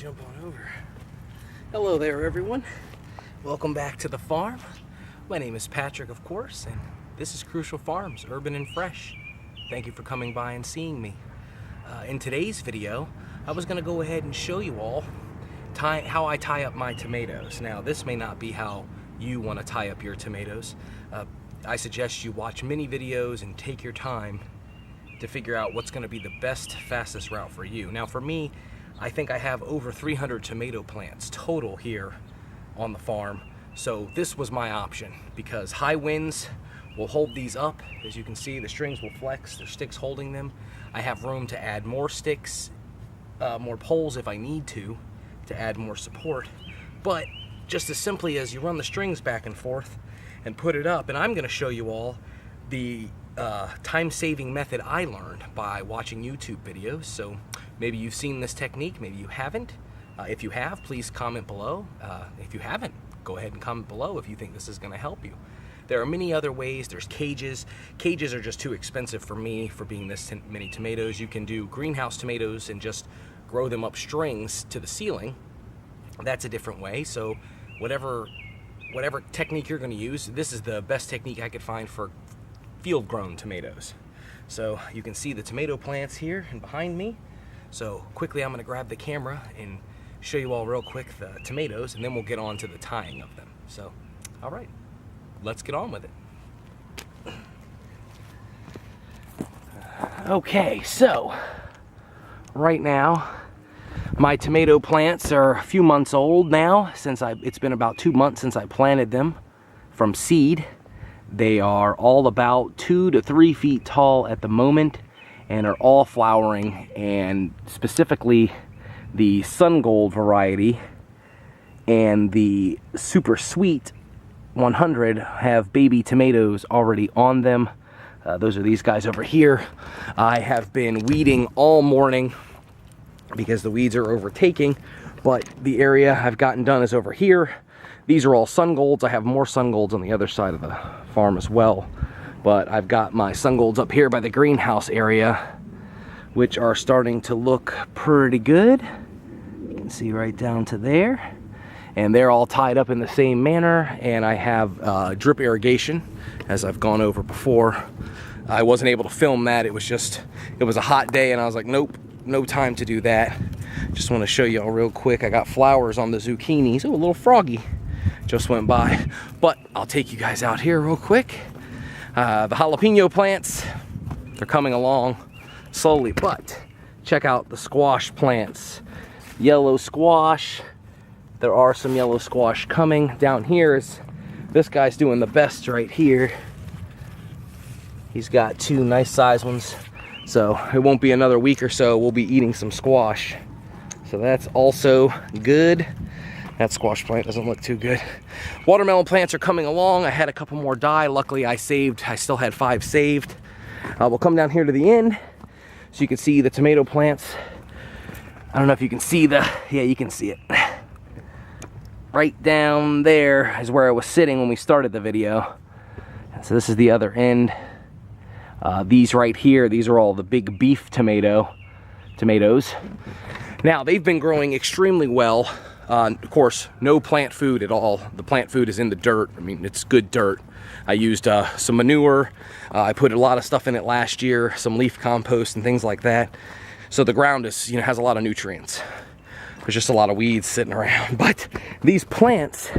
jump on over. Hello there, everyone. Welcome back to the farm. My name is Patrick, of course, and this is Crucial Farms, urban and fresh. Thank you for coming by and seeing me. In today's video, I was going to go ahead and show you all how I tie up my tomatoes. Now, this may not be how you want to tie up your tomatoes. I suggest you watch many videos and take your time to figure out what's going to be the best, fastest route for you. Now, for me, I think I have over 300 tomato plants total here on the farm. So this was my option because high winds will hold these up. As you can see, the strings will flex, there's sticks holding them. I have room to add more sticks, more poles if I need to add more support. But just as simply as you run the strings back and forth and put it up, and I'm gonna show you all the time-saving method I learned by watching YouTube videos. So maybe you've seen this technique, maybe you haven't. If you have, please comment below. If you haven't, go ahead and comment below if you think this is gonna help you. There are many other ways. There's cages. Cages are just too expensive for me for being this many tomatoes. You can do greenhouse tomatoes and just grow them up strings to the ceiling. That's a different way. So whatever technique you're gonna use, this is the best technique I could find for field-grown tomatoes. So you can see the tomato plants here and behind me. So quickly I'm gonna grab the camera and show you all real quick the tomatoes, and then we'll get on to the tying of them. So, all right, let's get on with it. Okay, so right now my tomato plants are a few months old now. It's been about 2 months since I planted them from seed. They are all about 2 to 3 feet tall at the moment and are all flowering, and specifically the Sun Gold variety and the Super Sweet 100 have baby tomatoes already on them. Those are these guys over here. I have been weeding all morning because the weeds are overtaking, but the area I've gotten done is over here. These are all Sun Golds. I have more Sun Golds on the other side of the farm as well, but I've got my Sun Golds up here by the greenhouse area, which are starting to look pretty good. You can see right down to there, and they're all tied up in the same manner. And I have drip irrigation, as I've gone over before. I wasn't able to film that. It was a hot day, and I was like, nope, no time to do that. Just want to show you all real quick. I got flowers on the zucchinis. Oh, a little froggy just went by, but I'll take you guys out here real quick. The jalapeno plants, they're coming along slowly, but check out the squash plants. Yellow squash, there are some yellow squash coming. Down here is, this guy's doing the best right here. He's got 2 nice size ones, so it won't be another week or so we'll be eating some squash. So that's also good. That squash plant doesn't look too good. Watermelon plants are coming along. I had a couple more die. Luckily I still had 5 saved. We'll come down here to the end so you can see the tomato plants. I don't know if you can see yeah, you can see it. Right down there is where I was sitting when we started the video. So this is the other end. These right here, these are all the big beef tomatoes. Now, they've been growing extremely well. Of course, no plant food at all. The plant food is in the dirt. I mean, it's good dirt. I used some manure. I put a lot of stuff in it last year, some leaf compost and things like that. So the ground is, has a lot of nutrients. There's just a lot of weeds sitting around. But these plants,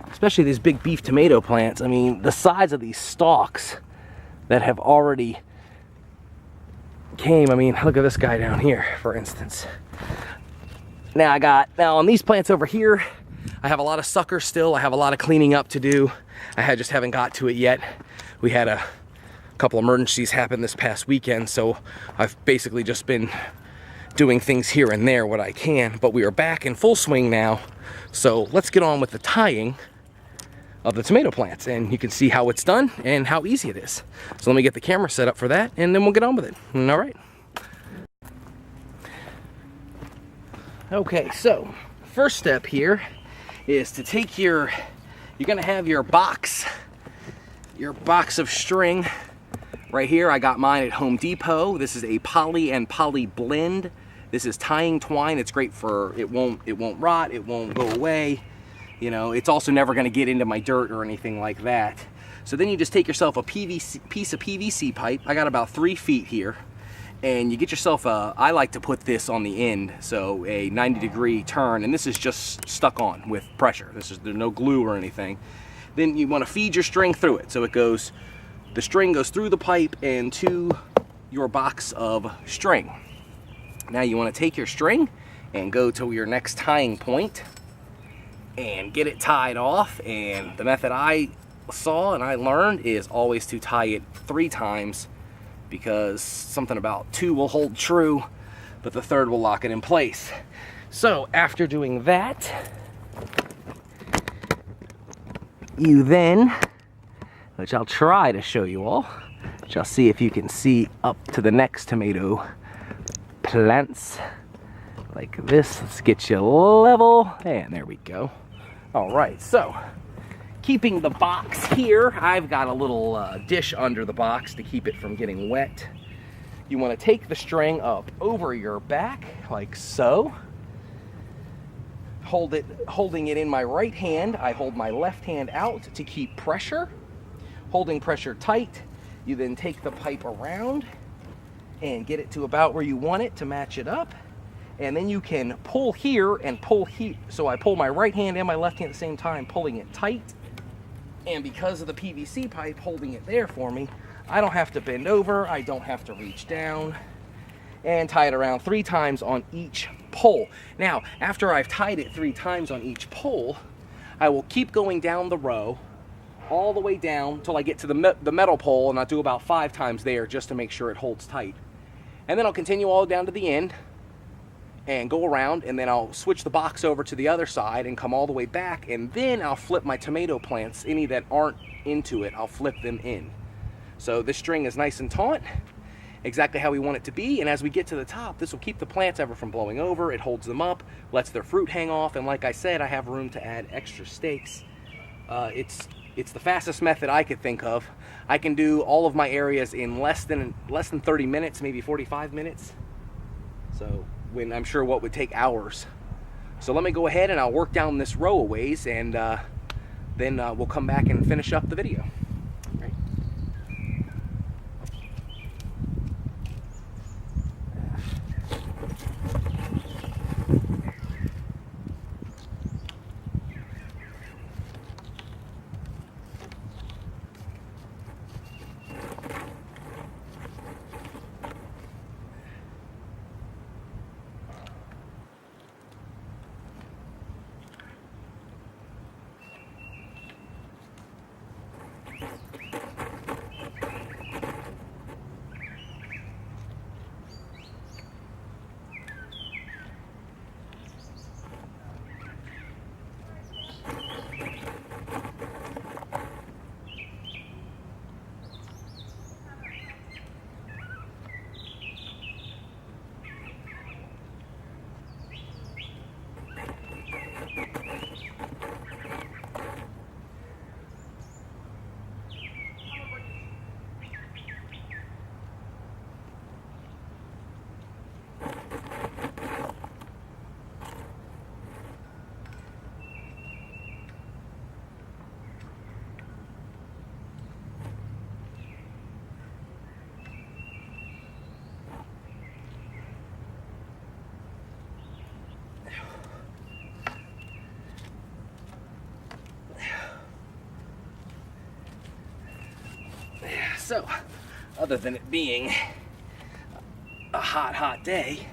especially these big beef tomato plants, I mean, the size of these stalks that have already came, I mean, look at this guy down here, for instance. Now on these plants over here, I have a lot of suckers still. I have a lot of cleaning up to do. I just haven't got to it yet. We had a couple emergencies happen this past weekend, so I've basically just been doing things here and there what I can, but we are back in full swing now. So let's get on with the tying of the tomato plants, and you can see how it's done and how easy it is. So let me get the camera set up for that, and then we'll get on with it. All right. Okay, so first step here is to take you're gonna have your box of string right here. I got mine at Home Depot. This is a poly and poly blend This is tying twine. It's great for, it won't rot, it won't go away. You know, it's also never gonna get into my dirt or anything like that. So then you just take yourself a piece of PVC pipe. I got about 3 feet here. And you get yourself a, I like to put this on the end, so a 90-degree turn, and this is just stuck on with pressure. There's no glue or anything. Then you want to feed your string through it. So it goes, the string goes through the pipe and to your box of string. Now you want to take your string and go to your next tying point and get it tied off. And the method I saw and I learned is always to tie it 3 times, because something about 2 will hold true, but the 3rd will lock it in place. So after doing that, you then, which I'll try to show you all, which I'll see if you can see up to the next tomato plants, like this. Let's get you level, and there we go. All right, so keeping the box here, I've got a little dish under the box to keep it from getting wet. You want to take the string up over your back, like so. Holding it in my right hand, I hold my left hand out to keep pressure. Holding pressure tight, you then take the pipe around and get it to about where you want it to match it up. And then you can pull here and pull here. So I pull my right hand and my left hand at the same time, pulling it tight. And because of the PVC pipe holding it there for me, I don't have to bend over, I don't have to reach down, and tie it around 3 times on each pole. Now, after I've tied it 3 times on each pole, I will keep going down the row, all the way down till I get to the metal pole, and I'll do about 5 times there just to make sure it holds tight. And then I'll continue all down to the end, and go around, and then I'll switch the box over to the other side and come all the way back, and then I'll flip my tomato plants. Any that aren't into it, I'll flip them in. So this string is nice and taut, exactly how we want it to be, and as we get to the top, this will keep the plants ever from blowing over. It holds them up, lets their fruit hang off, and like I said, I have room to add extra stakes. It's the fastest method I could think of. I can do all of my areas in less than 30 minutes, maybe 45 minutes. So when I'm sure what would take hours. So let me go ahead and I'll work down this row a ways, and then we'll come back and finish up the video. Right. So, other than it being a hot day,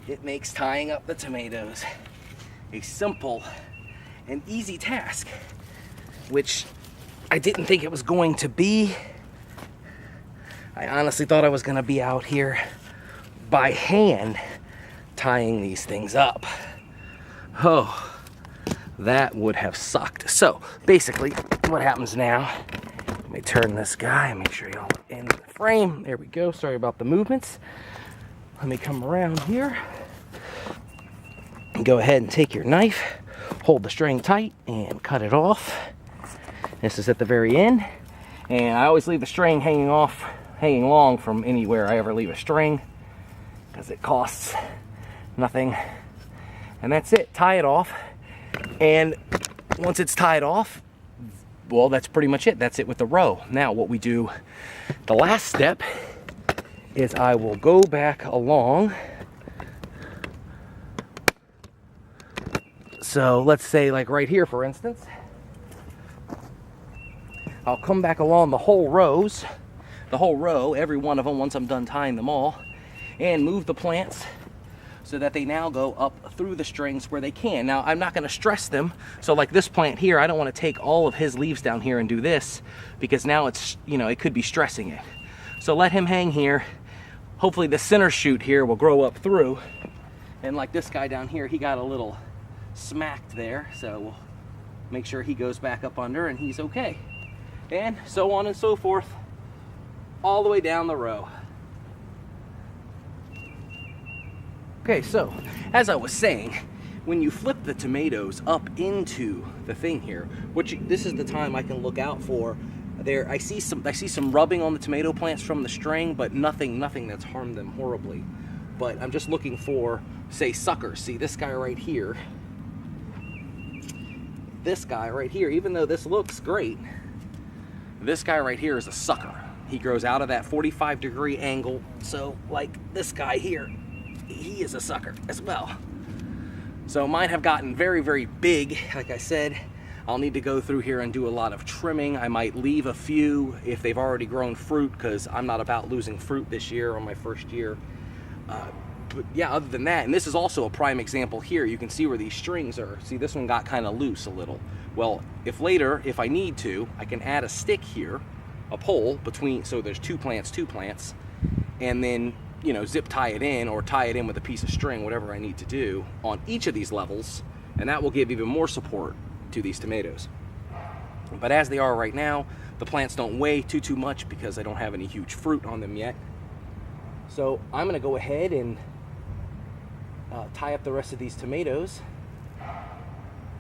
it makes tying up the tomatoes a simple and easy task, which I didn't think it was going to be. I honestly thought I was going to be out here by hand tying these things up. Oh, that would have sucked. So basically what happens now, let me turn this guy, make sure y'all in the frame. There we go. Sorry about the movements. Let me come around here. Go ahead and take your knife, hold the string tight, and cut it off. This is at the very end. And I always leave the string hanging long from anywhere I ever leave a string, because it costs nothing. And that's it. Tie it off. And once it's tied off, well, that's pretty much it. That's it with the row. Now what we do, the last step, is I will go back along. So let's say like right here, for instance, I'll come back along the whole row, every one of them once I'm done tying them all, and move the plants so that they now go up through the strings where they can. Now, I'm not gonna stress them. So like this plant here, I don't wanna take all of his leaves down here and do this, because now it's, you know, it could be stressing it. So let him hang here. Hopefully the center shoot here will grow up through. And like this guy down here, he got a little smacked there. So we'll make sure he goes back up under and he's okay. And so on and so forth, all the way down the row. Okay, so as I was saying, when you flip the tomatoes up into the thing here, which this is the time I can look out for. There, I see some rubbing on the tomato plants from the string, but nothing that's harmed them horribly. But I'm just looking for, say, suckers. See this guy right here. This guy right here, even though this looks great, this guy right here is a sucker. He grows out of that 45-degree angle. So like this guy here, he is a sucker as well. So mine have gotten very, very big. Like I said, I'll need to go through here and do a lot of trimming. I might leave a few if they've already grown fruit, because I'm not about losing fruit this year on my first year. But yeah, other than that, and this is also a prime example here. You can see where these strings are. See, this one got kind of loose a little. Well, if later, if I need to, I can add a stick here, a pole between, so there's two plants, and then, you know, zip tie it in or tie it in with a piece of string, whatever I need to do on each of these levels, and that will give even more support to these tomatoes. But as they are right now, the plants don't weigh too much because I don't have any huge fruit on them yet. So I'm gonna go ahead and tie up the rest of these tomatoes.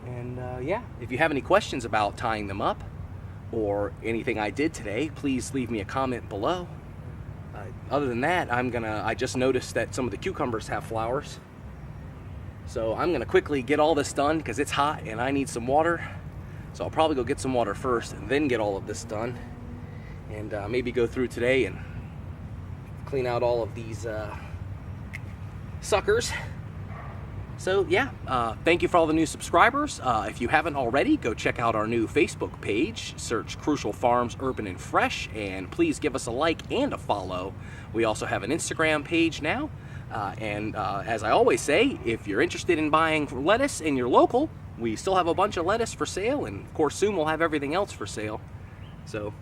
And yeah, if you have any questions about tying them up or anything I did today, please leave me a comment below. Other than that, I just noticed that some of the cucumbers have flowers. So I'm gonna quickly get all this done because it's hot and I need some water. So I'll probably go get some water first and then get all of this done. And maybe go through today and clean out all of these suckers. So yeah, thank you for all the new subscribers. If you haven't already, go check out our new Facebook page. Search Crucial Farms Urban and Fresh, and please give us a like and a follow. We also have an Instagram page now. As I always say, if you're interested in buying lettuce and you're local, we still have a bunch of lettuce for sale, and of course soon we'll have everything else for sale. So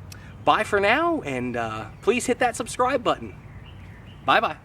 bye for now, and please hit that subscribe button. Bye-bye.